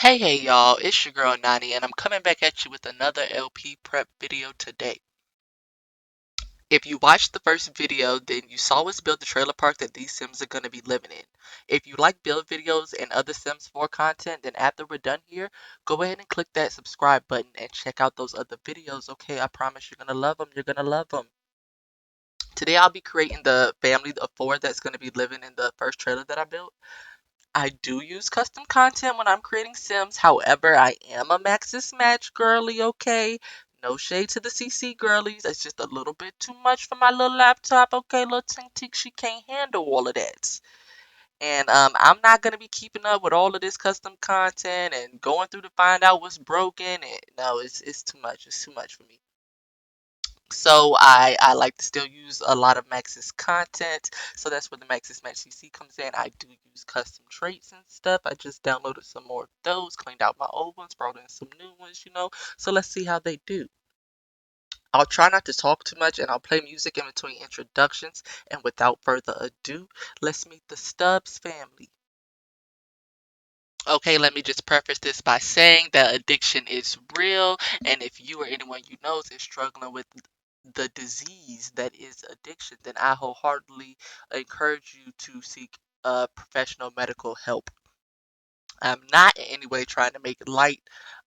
Hey y'all, it's your girl Nani and I'm coming back at you with another LP prep video today. If you watched the first video, then you saw us build the trailer park that these Sims are going to be living in. If you like build videos and other Sims 4 content, then after we're done here, go ahead and click that subscribe button and check out those other videos, okay? I promise you're going to love them, you're going to love them. Today I'll be creating the family of 4 that's going to be living in the first trailer that I built. I do use custom content when I'm creating Sims. However, I am a Maxis Match girly, okay? No shade to the CC girlies. It's just a little bit too much for my little laptop, okay? Little Tink Tink, she can't handle all of that. And I'm not gonna be keeping up with all of this custom content and going through to find out what's broken. And no, it's too much. It's too much for me. So I like to still use a lot of Maxis content. So that's where the Maxis Match CC comes in. I do use custom traits and stuff. I just downloaded some more of those, cleaned out my old ones, brought in some new ones. So let's see how they do. I'll try not to talk too much and I'll play music in between introductions. And without further ado, let's meet the Stubbs family. Okay, let me just preface this by saying that addiction is real, and if you or anyone you know is struggling with the disease that is addiction, then I wholeheartedly encourage you to seek professional medical help. I'm not in any way trying to make light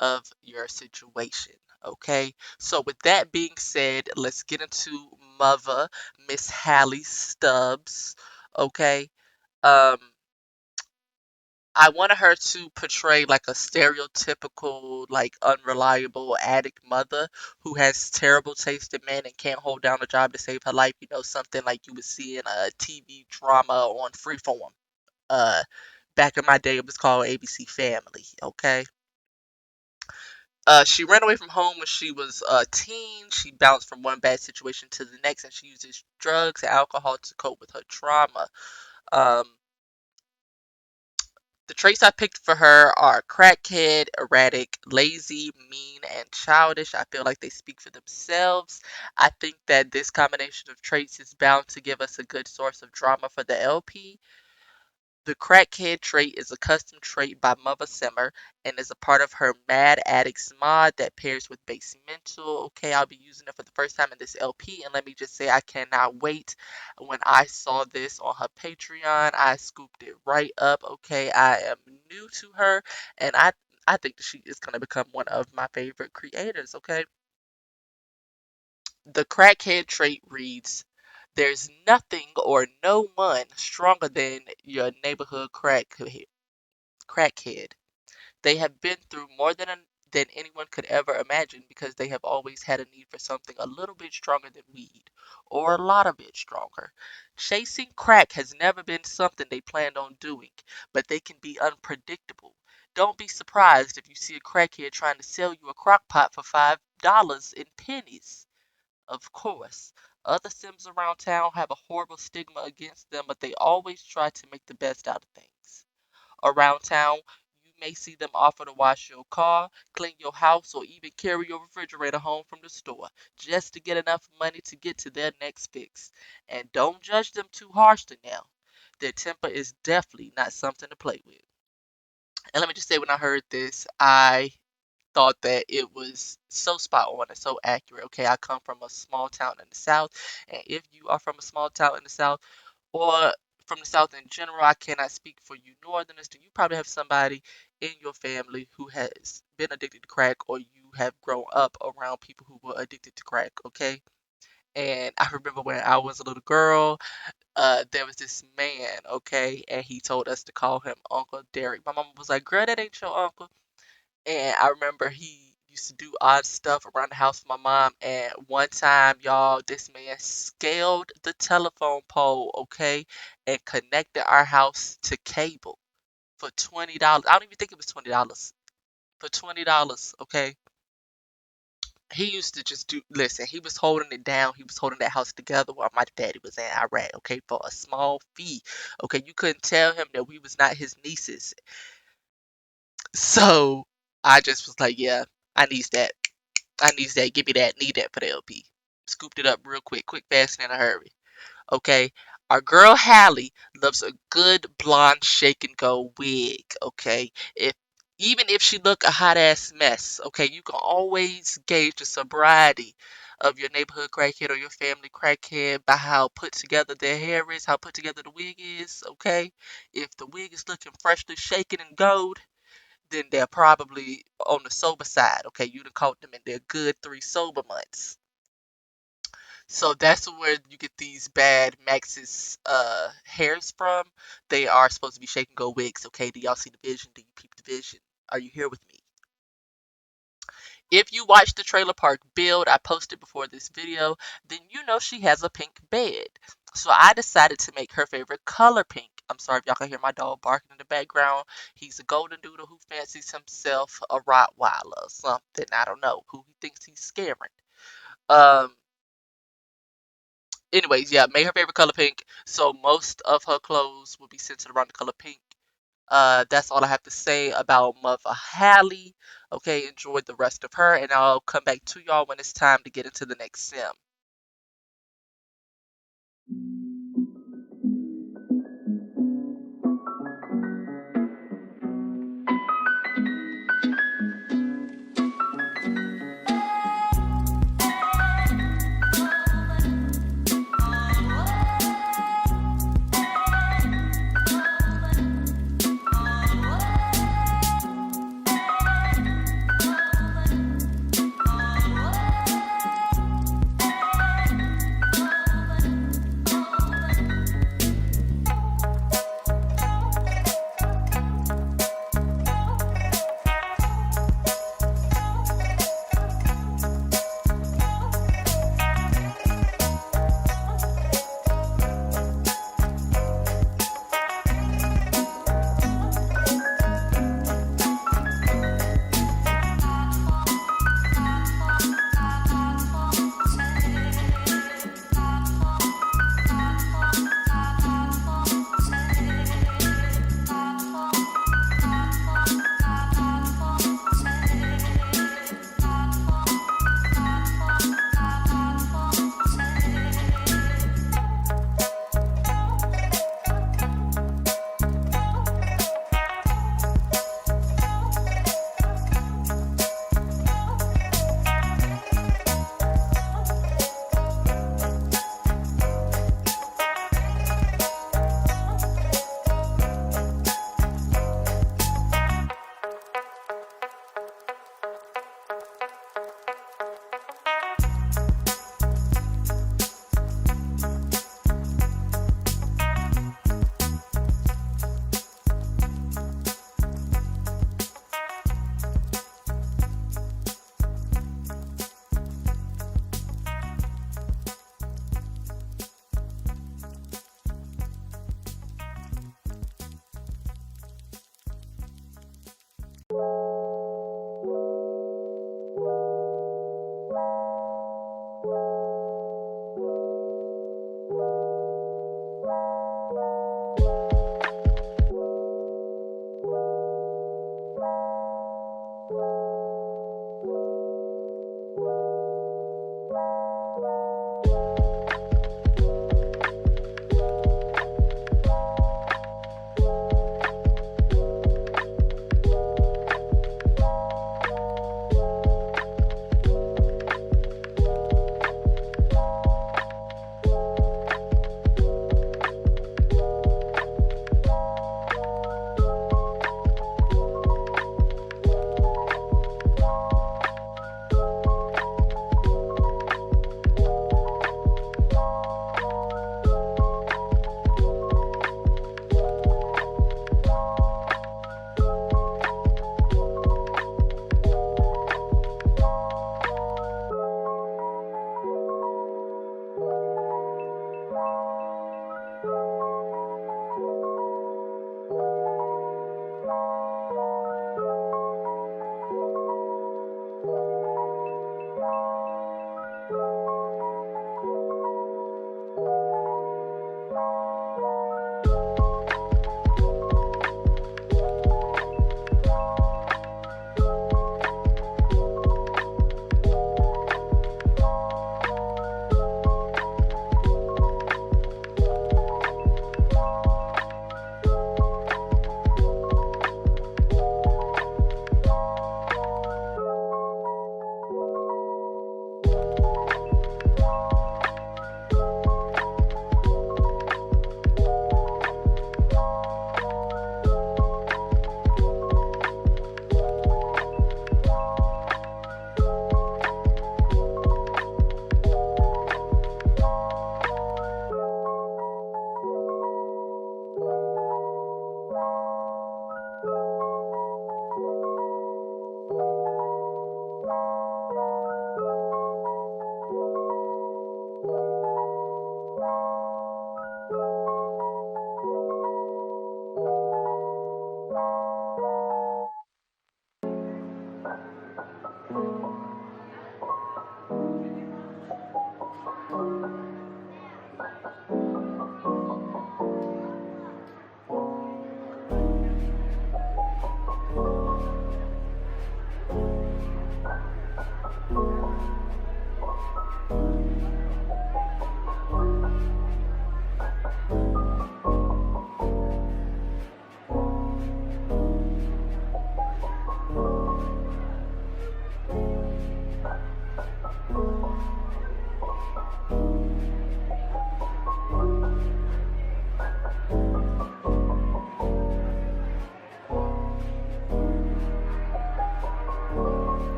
of your situation. Okay, so with that being said, let's get into Mother Miss Halle Stubbs. Okay, um, I wanted her to portray like a stereotypical, like unreliable addict mother who has terrible taste in men and can't hold down a job to save her life. Something like you would see in a TV drama on Freeform. Uh, Back in my day, it was called ABC Family. Okay. She ran away from home when she was a teen. She bounced from one bad situation to the next, and she uses drugs and alcohol to cope with her trauma. Um, The traits I picked for her are crackhead, erratic, lazy, mean, and childish. I feel like they speak for themselves. I think that this combination of traits is bound to give us a good source of drama for the LP. The crackhead trait is a custom trait by Mother Simmer and is a part of her Mad Addicts mod that pairs with Base Mental. Okay, I'll be using it for the first time in this LP, and let me just say I cannot wait. When I saw this on her Patreon, I scooped it right up. Okay, I am new to her, and I think that she is going to become one of my favorite creators. Okay, the crackhead trait reads, "There's nothing or no one stronger than your neighborhood crackhead. They have been through more than anyone could ever imagine because they have always had a need for something a little bit stronger than weed, or a lot of it stronger. Chasing crack has never been something they planned on doing, but they can be unpredictable. Don't be surprised if you see a crackhead trying to sell you a crock pot for $5 in pennies. Of course, other Sims around town have a horrible stigma against them, but they always try to make the best out of things. Around town, you may see them offer to wash your car, clean your house, or even carry your refrigerator home from the store just to get enough money to get to their next fix. And don't judge them too harshly now. Their temper is definitely not something to play with. And let me just say, when I heard this, I thought that it was so spot on and so accurate. Okay, I come from a small town in the South, and if you are from a small town in the South, or from the South in general, I cannot speak for you Northerners. Do you probably have somebody in your family who has been addicted to crack, or you have grown up around people who were addicted to crack? Okay. And I remember when I was a little girl, there was this man, okay, and he told us to call him Uncle Derek. My mama was like, "Girl, that ain't your uncle." And I remember he used to do odd stuff around the house for my mom. And one time, y'all, this man scaled the telephone pole, okay, and connected our house to cable for $20. I don't even think it was $20. For $20, okay. He used to just listen, he was holding it down. He was holding that house together while my daddy was in Iraq, okay, for a small fee. Okay, you couldn't tell him that we was not his nieces. So I just was like, yeah, I needs that. I needs that. Give me that. Need that for the LP. Scooped it up real quick, fast, and in a hurry. Okay. Our girl Halle loves a good blonde shake and go wig. Okay. Even if she look a hot ass mess, okay, you can always gauge the sobriety of your neighborhood crackhead or your family crackhead by how put together their hair is, how put together the wig is, okay? If the wig is looking freshly shaken and gold, then they're probably on the sober side, okay? You done caught them in their good 3 sober months. So that's where you get these bad Maxis hairs from. They are supposed to be shake and go wigs, okay? Do y'all see the vision? Do you peep the vision? Are you here with me? If you watch the trailer park build I posted before this video, then you know she has a pink bed. So I decided to make her favorite color pink. I'm sorry if y'all can hear my dog barking in the background. He's a golden doodle who fancies himself a Rottweiler or something. I don't know who he thinks he's scaring. Um. Anyways, yeah, made her favorite color pink. So most of her clothes will be centered around the color pink. That's all I have to say about Mother Halle. Okay, enjoy the rest of her, and I'll come back to y'all when it's time to get into the next sim.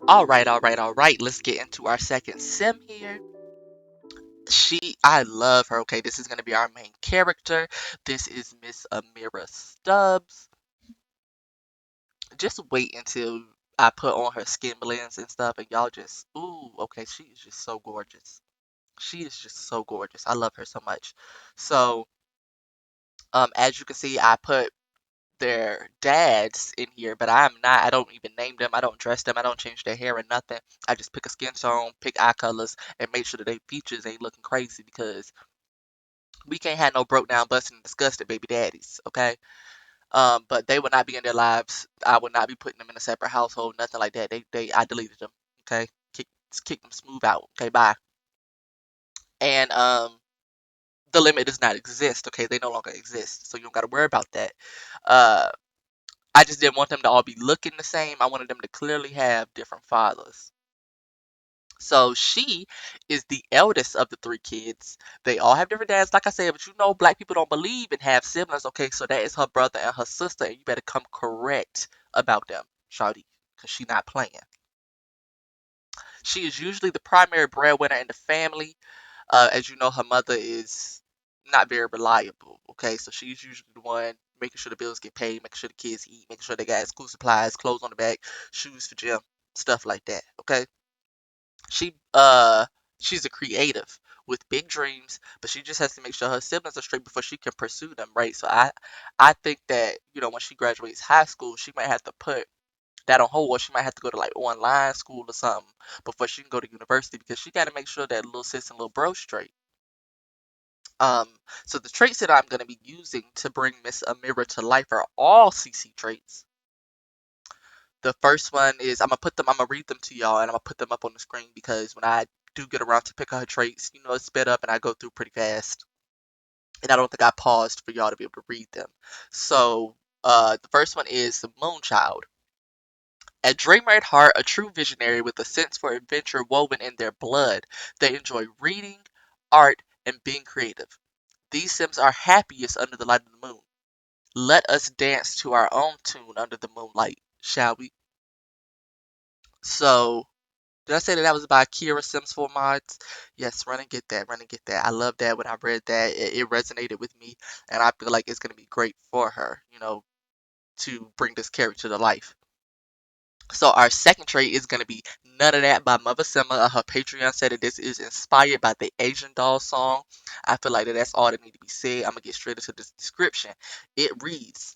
All right. Let's get into our second sim here. I love her. Okay, this is gonna be our main character. This is Miss Amira Stubbs. Just wait until I put on her skin blends and stuff, and y'all just, ooh, okay, she is just so gorgeous. She is just so gorgeous. I love her so much. So, as you can see, I put their dads in here, but I don't even name them. I don't dress them. I don't change their hair or nothing. I just pick a skin tone, pick eye colors, and make sure that their features ain't looking crazy because we can't have no broke down, busted, and disgusted baby daddies, okay? But they would not be in their lives. I would not be putting them in a separate household, nothing like that. I deleted them, okay? Kick them smooth out, okay? Bye. And the limit does not exist, okay? They no longer exist, so you don't got to worry about that. Uh, I just didn't want them to all be looking the same. I wanted them to clearly have different fathers. So she is the eldest of the three kids. They all have different dads, like I said, but you know, black people don't believe in half siblings. Okay, so that is her brother and her sister, and you better come correct about them, Shawty, because she not playing. She is usually the primary breadwinner in the family. As you know, her mother is not very reliable. Okay, so she's usually the one making sure the bills get paid, making sure the kids eat, making sure they got school supplies, clothes on the back, shoes for gym, stuff like that. Okay, she she's a creative with big dreams, but she just has to make sure her siblings are straight before she can pursue them, right? So I think that when she graduates high school, she might have to put that on hold, or she might have to go to like online school or something before she can go to university because she got to make sure that little sis and little bro straight. Um, so the traits that I'm going to be using to bring Miss Amira to life are all CC traits. The first one is I'm gonna read them to y'all and I'm gonna put them up on the screen because when I do get around to pick her traits, it's sped up and I go through pretty fast. And I don't think I paused for y'all to be able to read them. So the first one is the Moonchild. A dreamer at heart, a true visionary with a sense for adventure woven in their blood. They enjoy reading, art, and being creative. These Sims are happiest under the light of the moon. Let us dance to our own tune under the moonlight, shall we? So, did I say that was by Kira Sims 4 Mods? Yes, run and get that, run and get that. I love that when I read that. It resonated with me, and I feel like it's going to be great for her, to bring this character to life. So our second trait is going to be None of That by Mother Sema. Her Patreon said that this is inspired by the Asian Doll song. I feel like that's all that need to be said. I'm going to get straight into this description. It reads,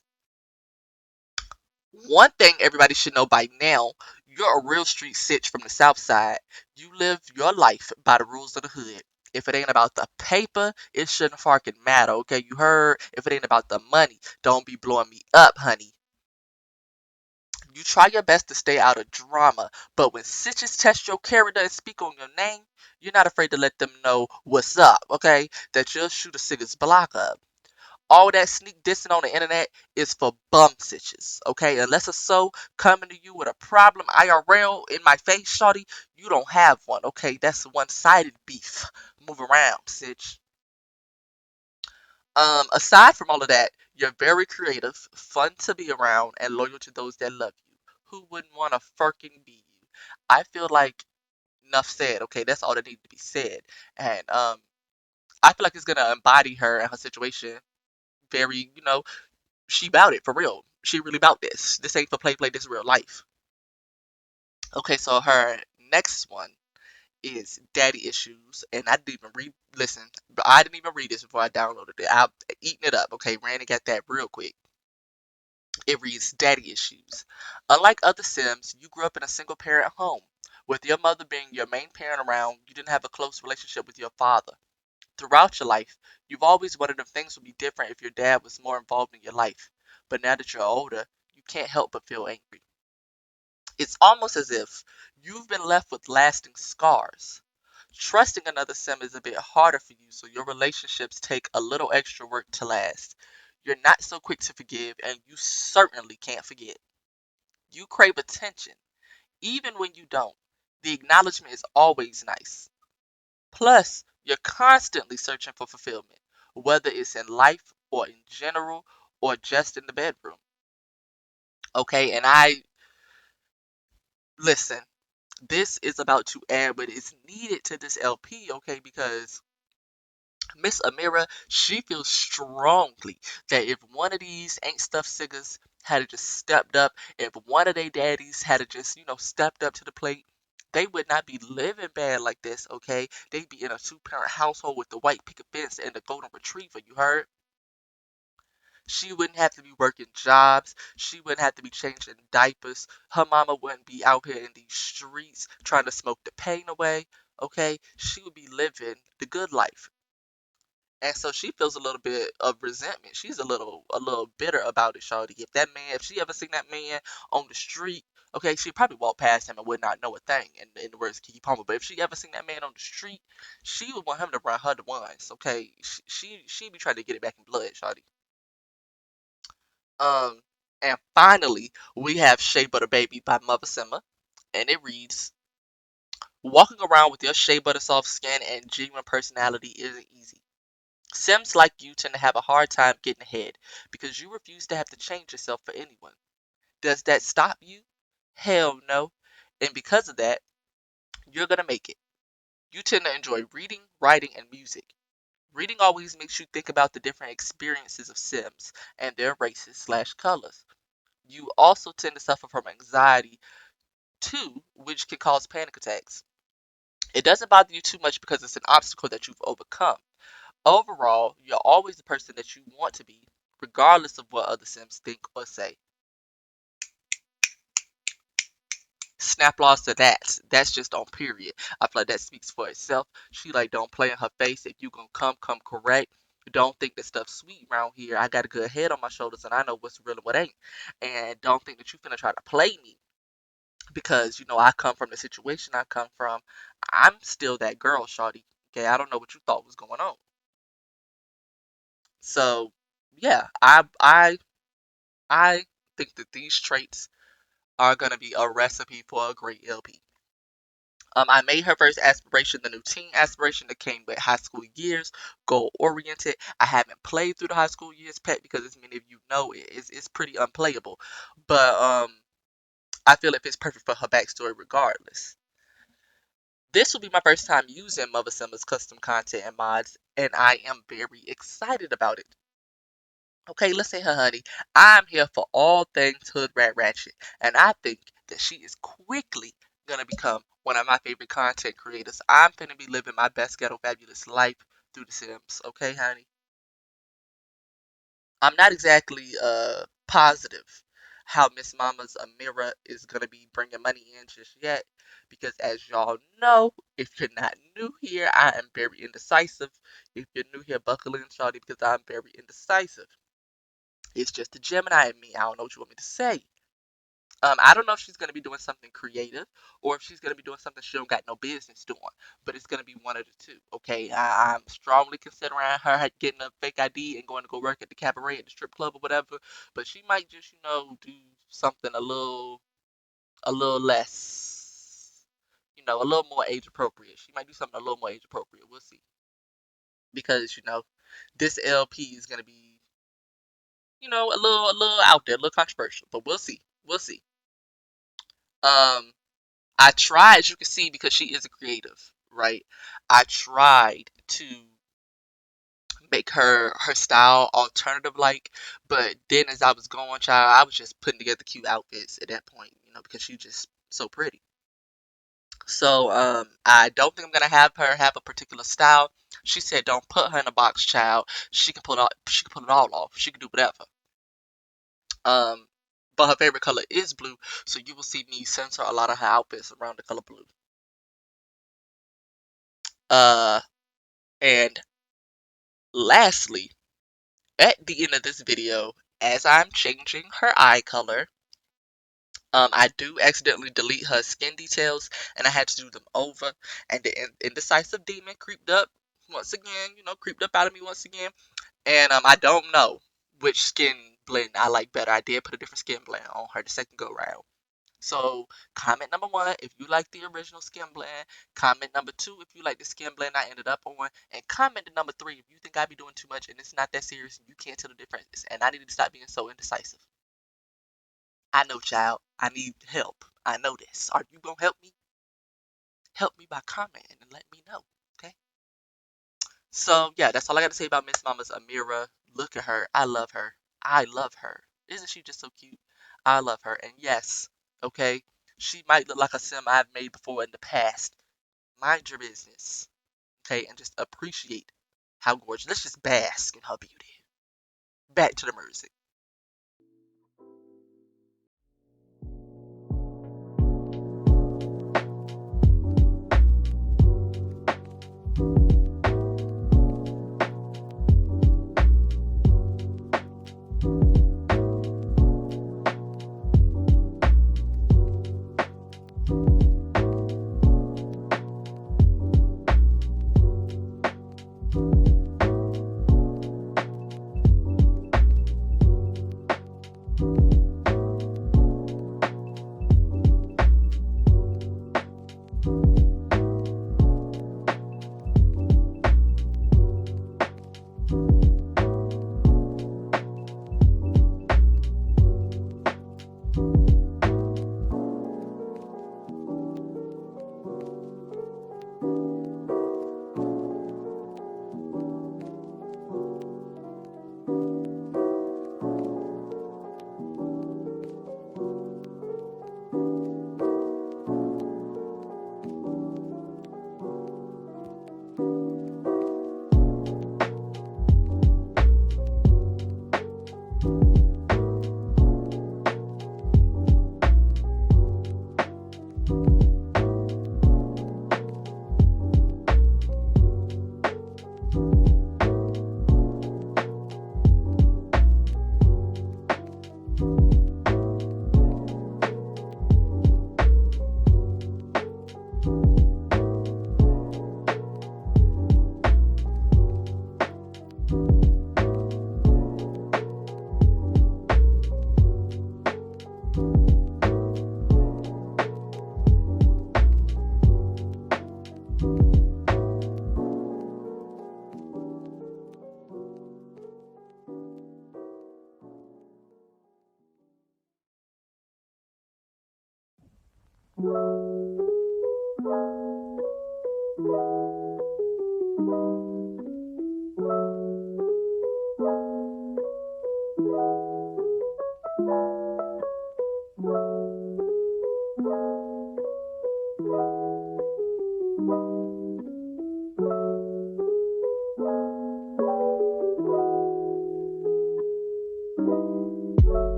one thing everybody should know by now, you're a real street sitch from the south side. You live your life by the rules of the hood. If it ain't about the paper, it shouldn't fucking matter, okay? You heard? If it ain't about the money, don't be blowing me up, honey. You try your best to stay out of drama, but when sitches test your character and speak on your name, you're not afraid to let them know what's up, okay? That you'll shoot a nigga's block up. All that sneak dissing on the internet is for bum sitches, okay? Unless a soul coming to you with a problem IRL in my face, shawty, you don't have one, okay? That's one-sided beef. Move around, sitch. Aside from all of that, you're very creative, fun to be around, and loyal to those that love you. Who wouldn't want to fucking be you? I feel like enough said, okay? That's all that needs to be said. And I feel like it's gonna embody her and her situation very, she bout it for real. She really bout this. This ain't for play. This is real life. Okay, so her next one is Daddy Issues, and I didn't even read. Listen, I didn't even read this before I downloaded it. I'm eating it up. Okay, ran and got that real quick. It reads Daddy Issues. Unlike other Sims, you grew up in a single parent home. With your mother being your main parent around, you didn't have a close relationship with your father. Throughout your life, you've always wondered if things would be different if your dad was more involved in your life. But now that you're older, you can't help but feel angry. It's almost as if you've been left with lasting scars. Trusting another sim is a bit harder for you, so your relationships take a little extra work to last. You're not so quick to forgive, and you certainly can't forget. You crave attention, even when you don't. The acknowledgement is always nice. Plus, you're constantly searching for fulfillment, whether it's in life or in general or just in the bedroom. Okay, and I listen. This is about to add, but it's needed to this LP, okay? Because Miss Amira, she feels strongly that if one of these ain't stuff singers had just stepped up, if one of their daddies had just, stepped up to the plate, they would not be living bad like this, okay? They'd be in a two-parent household with the white picket fence and the golden retriever, you heard? She wouldn't have to be working jobs. She wouldn't have to be changing diapers. Her mama wouldn't be out here in these streets trying to smoke the pain away, okay? She would be living the good life. And so she feels a little bit of resentment. She's a little bitter about it, shawty. If she ever seen that man on the street, okay, she'd probably walk past him and would not know a thing, in the words of Kiki Palmer. But if she ever seen that man on the street, she would want him to run her the ones, okay? She'd be trying to get it back in blood, shawty. Um, and finally, we have Shea Butter Baby by Mother Simma, and it reads, walking around with your shea butter soft skin and genuine personality isn't easy. Sims like you tend to have a hard time getting ahead because you refuse to have to change yourself for anyone. Does that stop you? Hell no. And because of that, you're gonna make it. You tend to enjoy reading, writing, and music. Reading always makes you think about the different experiences of Sims and their races slash colors. You also tend to suffer from anxiety too, which can cause panic attacks. It doesn't bother you too much because it's an obstacle that you've overcome. Overall, you're always the person that you want to be, regardless of what other Sims think or say. Snap loss to that. That's just on period. I feel like that speaks for itself. She like don't play in her face. If you gonna come correct. Don't think that stuff's sweet around here. I got a good head on my shoulders and I know what's real and what ain't. And don't think that you finna try to play me because I come from the situation I come from. I'm still that girl, shawty. Okay, I don't know what you thought was going on. So yeah, I think that these traits are gonna be a recipe for a great LP. I made her first aspiration the new teen aspiration that came with high school years, goal oriented. I haven't played through the high school years pet because as many of you know it's pretty unplayable. But I feel it fits perfect for her backstory regardless. This will be my first time using Mother Simma's custom content and mods, and I am very excited about it. Okay, listen here, honey. I'm here for all things Hood Rat Ratchet, and I think that she is quickly gonna become one of my favorite content creators. I'm gonna be living my best ghetto fabulous life through The Sims. Okay, honey. I'm not exactly positive how Miss Mama's Amira is gonna be bringing money in just yet, because as y'all know, if you're not new here, I am very indecisive. If you're new here, buckle in, shawty, because I'm very indecisive. It's just a Gemini in me. I don't know what you want me to say. I don't know if she's gonna be doing something creative or if she's gonna be doing something she don't got no business doing. But it's gonna be one of the two. Okay, I'm strongly considering her getting a fake ID and going to go work at the cabaret at the strip club or whatever. But she might just, do something a little less, a little more age appropriate. She might do something a little more age appropriate. We'll see. Because this LP is gonna be, a little out there, a little controversial. But we'll see. We'll see. Um, I tried, as you can see, because she is a creative, right? I tried to make her style alternative like, but then as I was going, child, I was just putting together cute outfits at that point, because she's just so pretty. So I don't think I'm gonna have her have a particular style. She said don't put her in a box, child. She can pull it all off. She can do whatever. Um but her favorite color is blue, so you will see me censor a lot of her outfits around the color blue. Uh and lastly, at the end of this video, as I'm changing her eye color, I do accidentally delete her skin details, and I had to do them over. And the indecisive demon creeped up once again, creeped up out of me once again. And I don't know which skin blend I like better. I did put a different skin blend on her the second go round. So comment number one if you like the original skin blend. Comment number two if you like the skin blend I ended up on. And comment to number three if you think I be doing too much and it's not that serious and you can't tell the difference. And I need to stop being so indecisive. I know, child. I need help. I know this. Are you gonna help me? help me by commenting and let me know. Okay. So yeah, that's all I got to say about Miss Mama's Amira. Look at her. I love her. I love her. Isn't she just so cute? I love her. And yes, okay, she might look like a sim I've made before in the past. Mind your business. Okay, and just appreciate how gorgeous. Let's just bask in her beauty. Back to the music.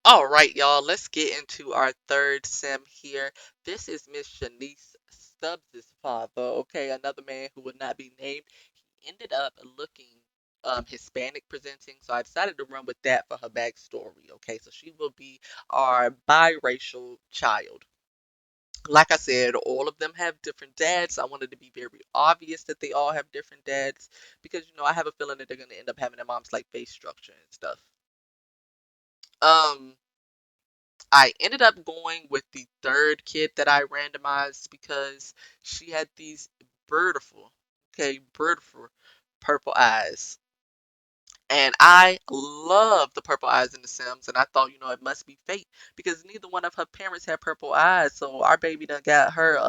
All right, y'all, let's get into our third sim here. This is Miss Shanice Stubbs' father, okay, another man who would not be named. He ended up looking Hispanic presenting, so I decided to run with that for her backstory, okay? So she will be our biracial child. Like I said, all of them have different dads. I wanted to be very obvious that they all have different dads because, I have a feeling that they're going to end up having their mom's like face structure and stuff. Um, I ended up going with the third kid that I randomized because she had these beautiful, okay, beautiful purple eyes. And I love the purple eyes in The Sims, and I thought, it must be fate because neither one of her parents had purple eyes, so our baby done got her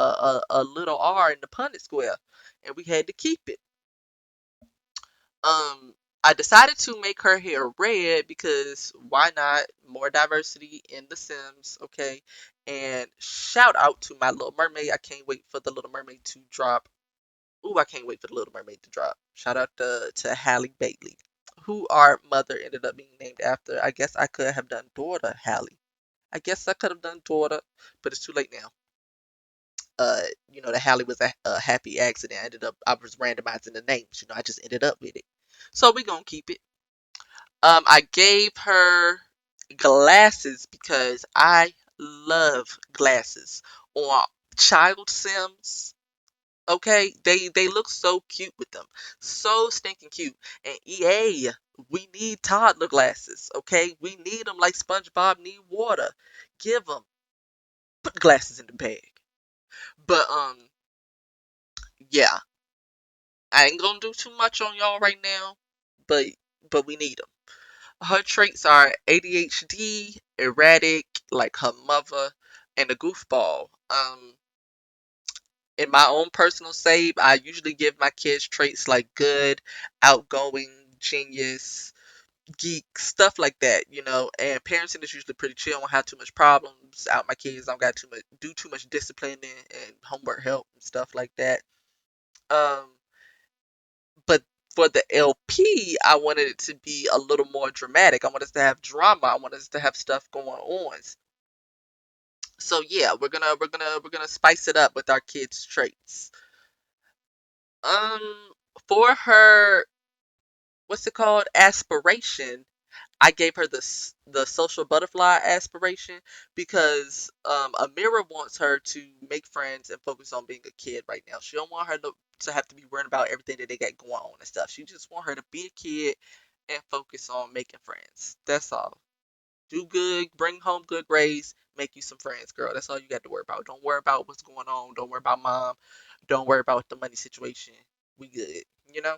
a little R in the Punnett square, and we had to keep it. Um, I decided to make her hair red because why not? More diversity in The Sims, okay? And shout out to my Little Mermaid. I can't wait for the Little Mermaid to drop. Ooh, I can't wait for the Little Mermaid to drop. Shout out to Halle Bailey, who our mother ended up being named after. I guess I could have done daughter Halle. I guess I could have done daughter, but it's too late now. The Halle was a happy accident. I was randomizing the names. I just ended up with it. So we gonna keep it. I gave her glasses because I love glasses on child Sims. Okay, they look so cute with them, so stinking cute. And EA, we need toddler glasses. Okay, we need them like SpongeBob need water. Give them, put the glasses in the bag. But yeah, I ain't gonna do too much on y'all right now. But we need them. Her traits are ADHD, erratic, like her mother, and a goofball. In my own personal save, I usually give my kids traits like good, outgoing, genius, geek, stuff like that. And parenting is usually pretty chill. I don't have too much problems out my kids. I don't got too much discipline and homework help and stuff like that. Um, but for the LP, I wanted it to be a little more dramatic. I want us to have drama. I want us to have stuff going on. So yeah, we're gonna spice it up with our kids' traits. Um, for her, what's it called? Aspiration. I gave her the social butterfly aspiration because Amira wants her to make friends and focus on being a kid right now. She don't want her to have to be worrying about everything that they got going on and stuff. She just want her to be a kid and focus on making friends. That's all. Do good, bring home good grades, make you some friends, girl. That's all you got to worry about. Don't worry about what's going on. Don't worry about mom. Don't worry about the money situation. We good, you know?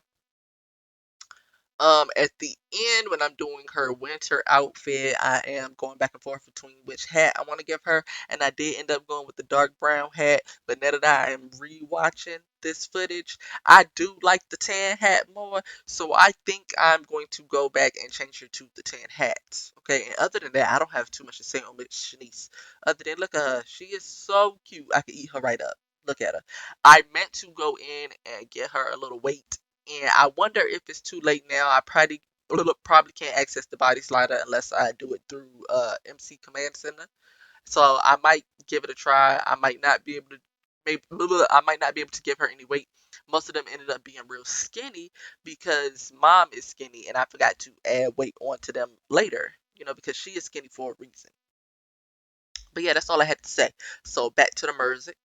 At the end, when I'm doing her winter outfit, I am going back and forth between which hat I want to give her, and I did end up going with the dark brown hat. But now that I am rewatching this footage, I do like the tan hat more, so I think I'm going to go back and change her to the tan hat. Okay, and other than that, I don't have too much to say on Miss Shanice. Other than look at her, she is so cute. I could eat her right up. Look at her. I meant to go in and get her a little weight, and I wonder if it's too late now. I probably can't access the body slider unless I do it through MC Command Center. So I might give it a try. I might not be able to maybe I might not be able to give her any weight. Most of them ended up being real skinny because mom is skinny and I forgot to add weight onto them later, because she is skinny for a reason. But yeah, that's all I had to say. So back to the music.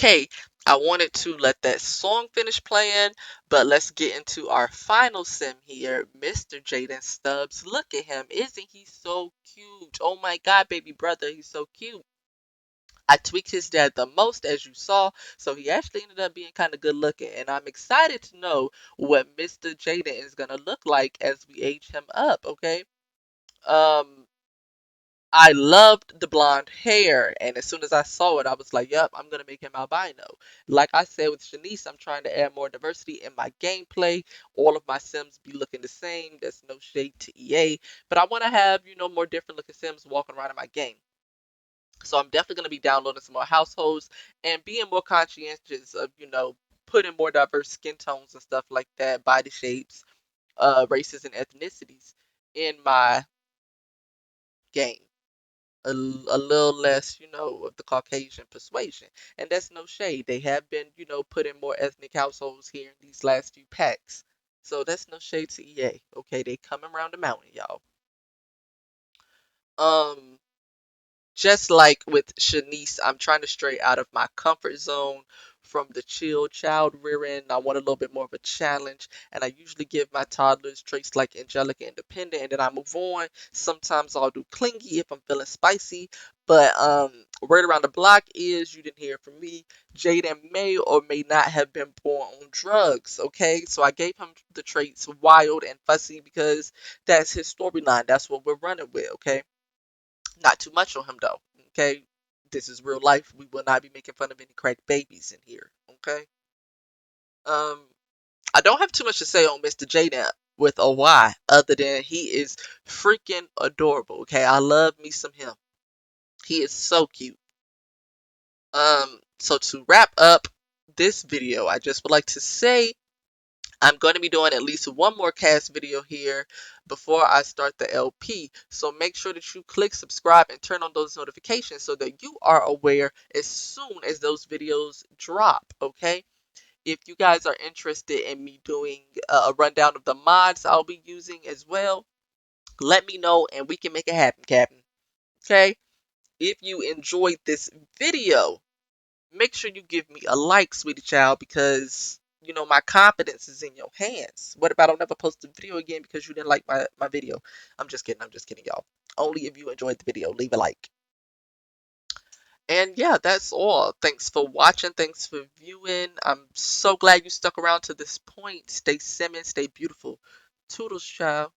Okay, I wanted to let that song finish playing, but let's get into our final sim here, Mr. Jayden Stubbs. Look at him. Isn't he so cute? Oh my God, baby brother, he's so cute. I tweaked his dad the most, as you saw, so he actually ended up being kind of good looking. And I'm excited to know what Mr. Jayden is going to look like as we age him up, okay? Um, I loved the blonde hair, and as soon as I saw it, I was like, "Yep, I'm gonna make him albino." Like I said with Shanice, I'm trying to add more diversity in my gameplay. All of my Sims be looking the same. There's no shade to EA, but I want to have more different looking Sims walking around in my game. So I'm definitely gonna be downloading some more households and being more conscientious of putting more diverse skin tones and stuff like that, body shapes, races and ethnicities in my game. A little less, of the Caucasian persuasion. And that's no shade. They have been, putting more ethnic households here in these last few packs. So that's no shade to EA. Okay, they coming around the mountain, y'all. Um, just like with Shanice, I'm trying to stray out of my comfort zone from the chill child rearing. I want a little bit more of a challenge, and I usually give my toddlers traits like angelic and independent, and then I move on. Sometimes I'll do clingy if I'm feeling spicy, but word around the block is you didn't hear from me. Jayden may or may not have been born on drugs. Okay, so I gave him the traits wild and fussy because that's his storyline. That's what we're running with. Okay. Not too much on him though. Okay, this is real life. We will not be making fun of any crack babies in here. Okay. Um, I don't have too much to say on Mr. Jayden with a Y, other than he is freaking adorable. Okay, I love me some him. He is so cute. So to wrap up this video, I just would like to say I'm going to be doing at least one more cast video here before I start the LP. So make sure that you click subscribe and turn on those notifications so that you are aware as soon as those videos drop, okay? If you guys are interested in me doing a rundown of the mods I'll be using as well, let me know and we can make it happen, Captain. Okay? If you enjoyed this video, make sure you give me a like, sweetie child, because my confidence is in your hands. What about I'll never post a video again because you didn't like my video? I'm just kidding, y'all. Only if you enjoyed the video, leave a like. And yeah, that's all. Thanks for watching. Thanks for viewing. I'm so glad you stuck around to this point. Stay simming, stay beautiful. Toodles, child.